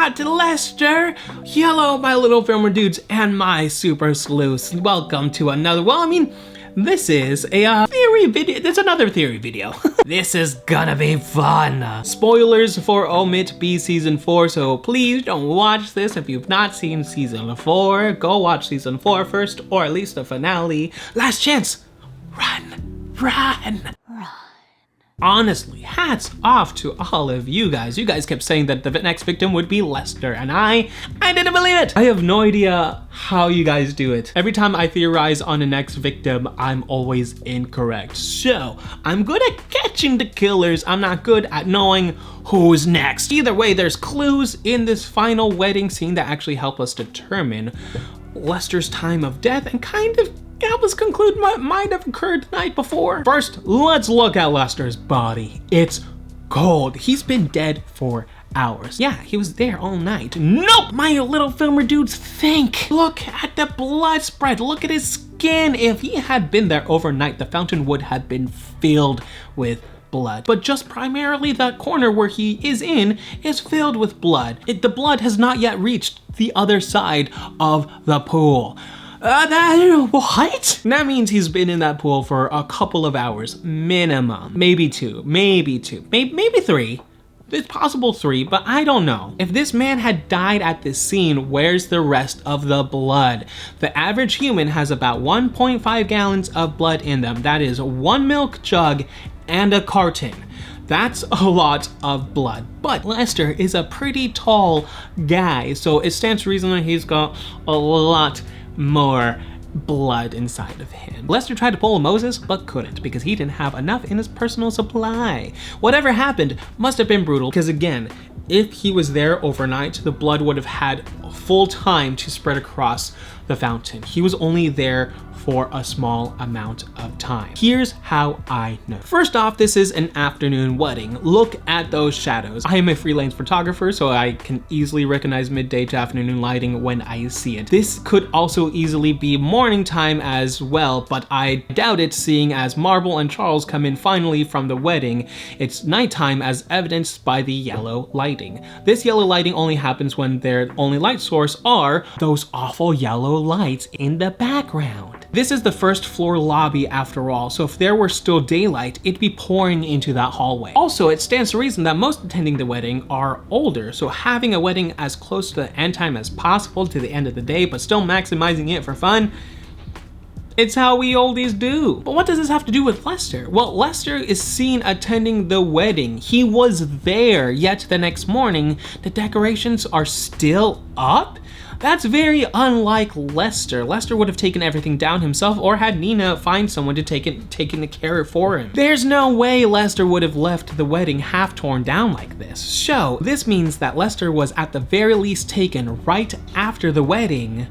not Lester. Hello, my little filmer dudes and my super sleuths. Welcome to another, this is a theory video. It's another theory video. This is gonna be fun. Spoilers for OMITB season 4, so please don't watch this if you've not seen season 4. Go watch season 4 first, or at least the finale. Last chance. Run, run. Honestly, hats off to all of you guys. You guys kept saying that the next victim would be Lester, and I didn't believe it. I have no idea how you guys do it. Every time I theorize on the next victim, I'm always incorrect. So, I'm good at catching the killers. I'm not good at knowing who's next. Either way, there's clues in this final wedding scene that actually help us determine Lester's time of death and kind of help us conclude what might have occurred the night before. First, let's look at Lester's body. It's cold. He's been dead for hours. Yeah, he was there all night. Nope, my little filmer dudes think. Look at the blood spread. Look at his skin. If he had been there overnight, the fountain would have been filled with blood. But just primarily that corner where he is in is filled with blood. The blood has not yet reached the other side of the pool. What? That means he's been in that pool for a couple of hours minimum. Maybe two, maybe three. It's possible 3, but I don't know. If this man had died at this scene, where's the rest of the blood? The average human has about 1.5 gallons of blood in them. That is 1 milk jug and a carton. That's a lot of blood. But Lester is a pretty tall guy, so it stands to reason that he's got a lot more blood inside of him. Lester tried to pull a Moses, but couldn't because he didn't have enough in his personal supply. Whatever happened must have been brutal because again, if he was there overnight, the blood would have had full time to spread across the fountain. He was only there for a small amount of time. Here's how I know. First off, this is an afternoon wedding. Look at those shadows. I am a freelance photographer, so I can easily recognize midday to afternoon lighting when I see it. This could also easily be morning time as well, but I doubt it seeing as Marble and Charles come in finally from the wedding. It's nighttime as evidenced by the yellow lighting. This yellow lighting only happens when their only light source are those awful yellow lights in the background. This is the first floor lobby after all, so if there were still daylight, it'd be pouring into that hallway. Also, it stands to reason that most attending the wedding are older, so having a wedding as close to the end time as possible to the end of the day, but still maximizing it for fun, it's how we oldies do. But what does this have to do with Lester? Well, Lester is seen attending the wedding. He was there, yet the next morning, the decorations are still up? That's very unlike Lester. Lester would have taken everything down himself or had Nina find someone to take the care for him. There's no way Lester would have left the wedding half torn down like this. So this means that Lester was at the very least taken right after the wedding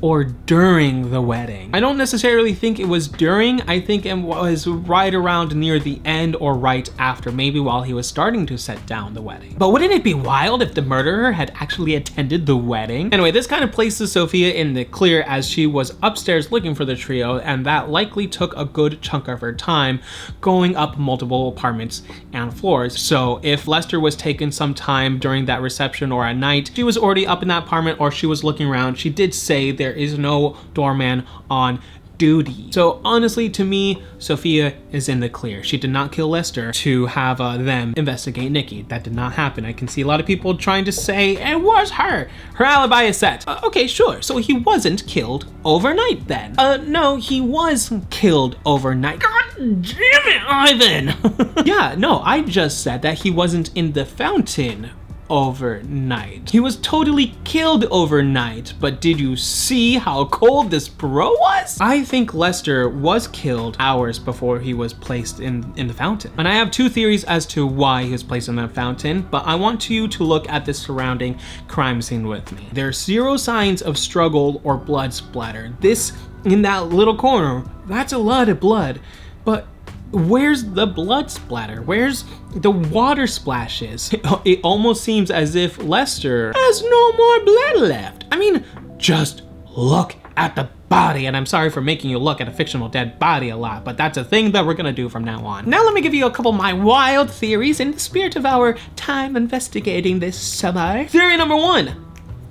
or during the wedding. I don't necessarily think it was during, I think it was right around near the end or right after, maybe while he was starting to set down the wedding. But wouldn't it be wild if the murderer had actually attended the wedding? Anyway, this kind of places Sophia in the clear as she was upstairs looking for the trio, and that likely took a good chunk of her time going up multiple apartments and floors. So if Lester was taken sometime during that reception or at night, she was already up in that apartment or she was looking around. She did say there is no doorman on duty. So honestly, to me, Sophia is in the clear. She did not kill Lester to have them investigate Nikki. That did not happen. I can see a lot of people trying to say it was her. Her alibi is set. Okay, sure. So he wasn't killed overnight then. No, he was killed overnight. God damn it, Ivan. Yeah, no, I just said that he wasn't in the fountain overnight. He was totally killed overnight, but did you see how cold this bro was? I think Lester was killed hours before he was placed in the fountain. And I have 2 theories as to why he was placed in that fountain, but I want you to look at the surrounding crime scene with me. There's 0 signs of struggle or blood splatter. This, in that little corner, that's a lot of blood, but where's the blood splatter? Where's the water splashes? It almost seems as if Lester has no more blood left. I mean, just look at the body, and I'm sorry for making you look at a fictional dead body a lot, but that's a thing that we're gonna do from now on. Now let me give you a couple of my wild theories in the spirit of our time investigating this summer. Theory number 1.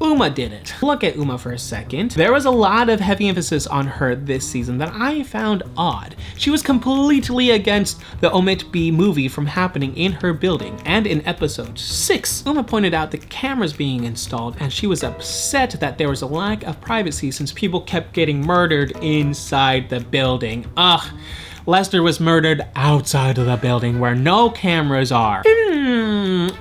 Uma did it. Look at Uma for a second. There was a lot of heavy emphasis on her this season that I found odd. She was completely against the OMITB movie from happening in her building, and in episode 6, Uma pointed out the cameras being installed and she was upset that there was a lack of privacy since people kept getting murdered inside the building. Ugh. Lester was murdered outside of the building where no cameras are. Uma.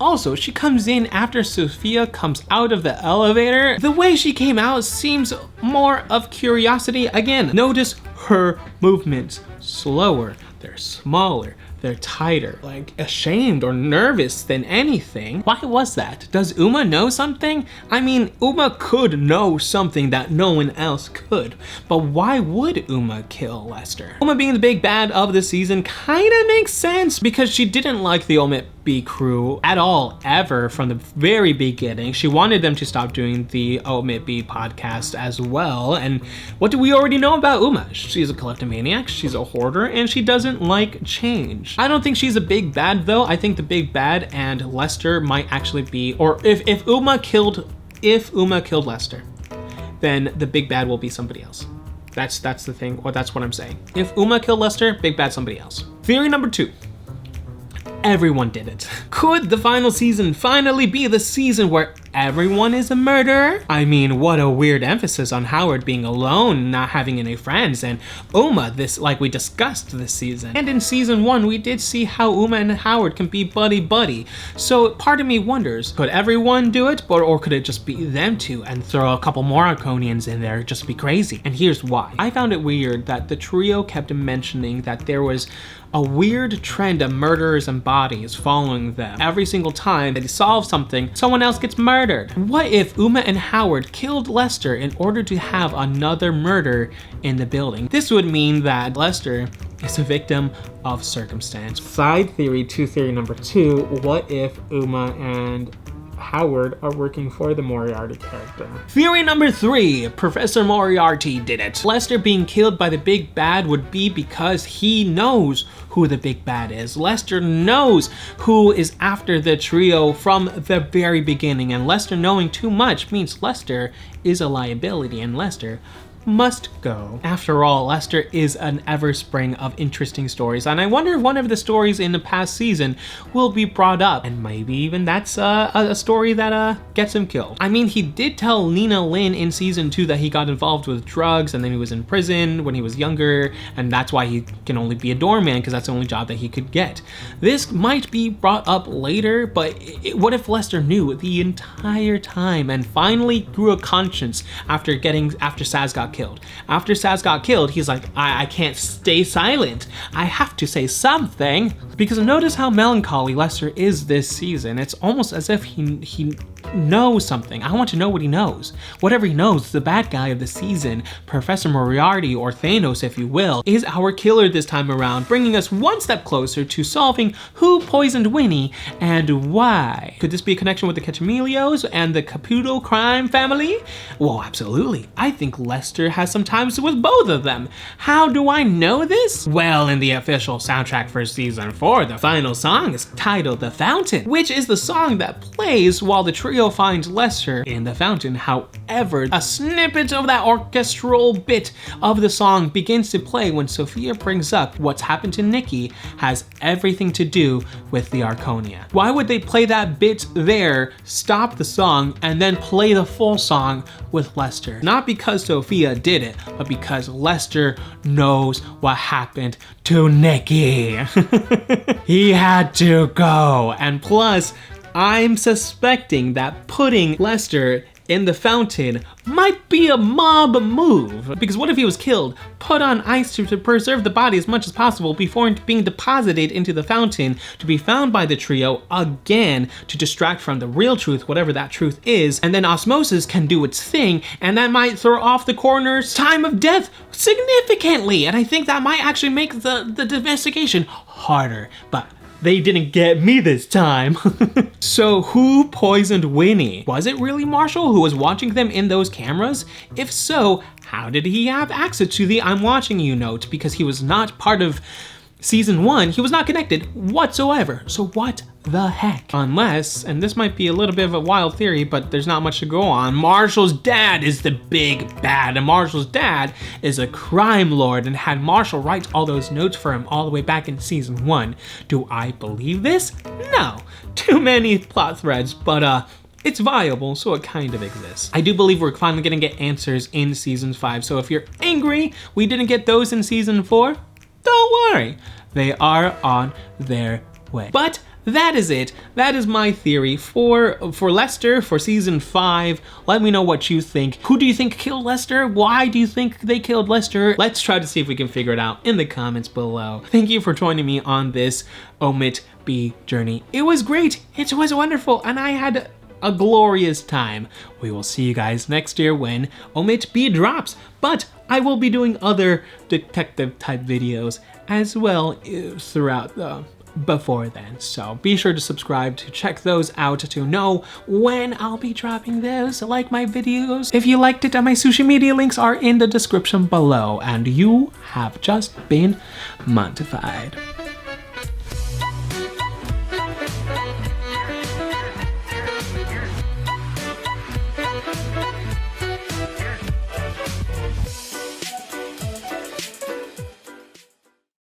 Also, she comes in after Sophia comes out of the elevator. The way she came out seems more of curiosity. Again, notice her movements. Slower, they're smaller, they're tighter, like ashamed or nervous than anything. Why was that? Does Uma know something? I mean, Uma could know something that no one else could, but why would Uma kill Lester? Uma being the big bad of the season kinda makes sense because she didn't like the OMITB crew at all, ever, from the very beginning. She wanted them to stop doing the OMITB podcast as well, and what do we already know about Uma? She's a kleptomaniac, she's a hoarder, and she doesn't like change. I don't think she's a big bad though. I think the big bad and Lester might actually be, or if Uma killed Lester, then the big bad will be somebody else. That's the thing, or that's what I'm saying. If Uma killed Lester, big bad somebody else. Theory number 2. Everyone did it. Could the final season finally be the season where everyone is a murderer? I mean, what a weird emphasis on Howard being alone, not having any friends, and Uma, this, like we discussed this season. And in season 1, we did see how Uma and Howard can be buddy-buddy. So part of me wonders, could everyone do it, or could it just be them two and throw a couple more Arconians in there, just be crazy? And here's why. I found it weird that the trio kept mentioning that there was a weird trend of murderers and bodies following them. Every single time they solve something, someone else gets murdered. What if Uma and Howard killed Lester in order to have another murder in the building? This would mean that Lester is a victim of circumstance. Side theory to theory number 2, what if Uma and Howard are working for the Moriarty character? Theory number 3, Professor Moriarty did it. Lester being killed by the big bad would be because he knows who the big bad is. Lester knows who is after the trio from the very beginning, and Lester knowing too much means Lester is a liability, and Lester must go. After all, Lester is an ever-spring of interesting stories, and I wonder if one of the stories in the past season will be brought up, and maybe even that's a story that gets him killed. I mean, he did tell Lena Lynn in season 2 that he got involved with drugs, and then he was in prison when he was younger, and that's why he can only be a doorman, because that's the only job that he could get. This might be brought up later, but what if Lester knew the entire time and finally grew a conscience after Saz got killed? After Saz got killed, he's like, I can't stay silent. I have to say something. Because notice how melancholy Lester is this season. It's almost as if he knows something. I want to know what he knows. Whatever he knows, the bad guy of the season, Professor Moriarty, or Thanos if you will, is our killer this time around, bringing us one step closer to solving who poisoned Winnie and why. Could this be a connection with the Cachemelios and the Caputo crime family? Well, absolutely. I think Lester has some ties with both of them. How do I know this? Well, in the official soundtrack for season 4, the final song is titled The Fountain, which is the song that plays while the trio finds Lester in the fountain. However, a snippet of that orchestral bit of the song begins to play when Sophia brings up what's happened to Nikki has everything to do with the Arconia. Why would they play that bit there, stop the song, and then play the full song with Lester? Not because Sophia did it, but because Lester knows what happened to Nikki. He had to go, and plus, I'm suspecting that putting Lester in the fountain might be a mob move. Because what if he was killed, put on ice to preserve the body as much as possible before being deposited into the fountain to be found by the trio again to distract from the real truth, whatever that truth is, and then osmosis can do its thing, and that might throw off the coroner's time of death significantly, and I think that might actually make the investigation harder. But they didn't get me this time. So who poisoned Winnie? Was it really Marshall who was watching them in those cameras? If so, how did he have access to the I'm watching you note? Because he was not part of season 1, he was not connected whatsoever. So what the heck? Unless, and this might be a little bit of a wild theory, but there's not much to go on, Marshall's dad is the big bad, and Marshall's dad is a crime lord and had Marshall write all those notes for him all the way back in season 1. Do I believe this? No. Too many plot threads, but it's viable, so it kind of exists. I do believe we're finally gonna get answers in season 5, so if you're angry we didn't get those in season 4, don't worry, they are on their way. But that is it. That is my theory for Lester for season 5. Let me know what you think. Who do you think killed Lester? Why do you think they killed Lester? Let's try to see if we can figure it out in the comments below. Thank you for joining me on this OMITB journey. It was great. It was wonderful, and I had a glorious time. We will see you guys next year when OMITB drops, but I will be doing other detective type videos as well throughout before then. So be sure to subscribe to check those out to know when I'll be dropping those. Like my videos if you liked it, and my social media links are in the description below. And you have just been Montified.